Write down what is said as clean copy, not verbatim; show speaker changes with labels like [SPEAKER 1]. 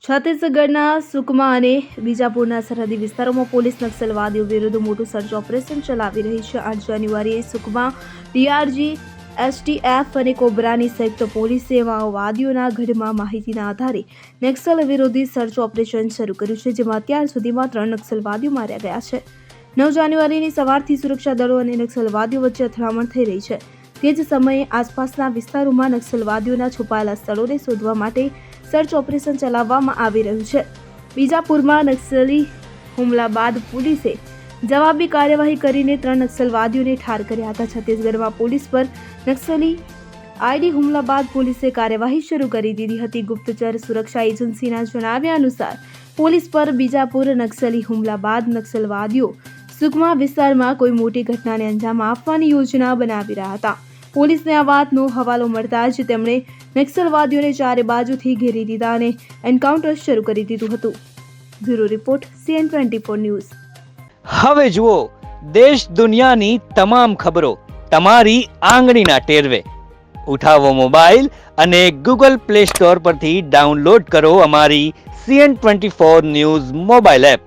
[SPEAKER 1] છત્તીસગઢના સુકમા અને બીજાપુરના સરહદી વિસ્તારોમાં પોલીસ નક્સલવાદીઓ વિરુદ્ધ મોટું સર્ચ ઓપરેશન ચલાવી રહી છે। 8 જાન્યુઆરીએ સુકમા ડીઆરજી, એસટીએફ અને કોબ્રાની સંયુક્ત પોલીસે માઓવાદીઓના ગઢમાં માહિતીના આધારે નક્સલ વિરોધી સર્ચ ઓપરેશન શરૂ કર્યું છે, જેમાં અત્યાર સુધીમાં 3 નક્સલવાદીઓ માર્યા ગયા છે। 9 જાન્યુઆરીની સવારથી સુરક્ષા દળો અને નક્સલવાદીઓ વચ્ચે અથડામણ થઈ રહી છે। તે જ સમયે આસપાસના વિસ્તારોમાં નક્સલવાદીઓના છુપાયેલા સ્થળોને શોધવા માટે સર્ચ ઓપરેશન ચલાવવામાં આવી રહ્યું છે। બીજાપુરમાં નક્સલી હુમલા બાદ પોલીસે જવાબી કાર્યવાહી કરીને 3 નક્સલવાદીઓને ઠાર કર્યા હતા। છત્તીસગઢમાં પોલીસ પર નક્સલી આઈડી હુમલા બાદ પોલીસે કાર્યવાહી શરૂ કરી દીધી હતી। ગુપ્તચર સુરક્ષા એજન્સીના જણાવ્યા અનુસાર પોલીસ પર બીજાપુર નક્સલી હુમલા બાદ નક્સલવાદીઓ સુકમા વિસ્તારમાં કોઈ મોટી ઘટનાને અંજામ આપવાની યોજના બનાવી રહ્યા હતા। પોલીસને આ વાતનો હવાલો મળતા જ તેમણે નક્સલવાદીઓને ચારે બાજુથી ઘેરી દીધા અને એન્કાઉન્ટર શરૂ કરી દીધું હતું। Bureau report CN24 news.
[SPEAKER 2] હવે જુઓ દેશ દુનિયાની તમામ ખબરો તમારી આંગળીના ટેરવે। ઉઠાવો મોબાઈલ અને Google Play Store પરથી ડાઉનલોડ કરો અમારી CN24 ન્યૂઝ મોબાઈલ એપ।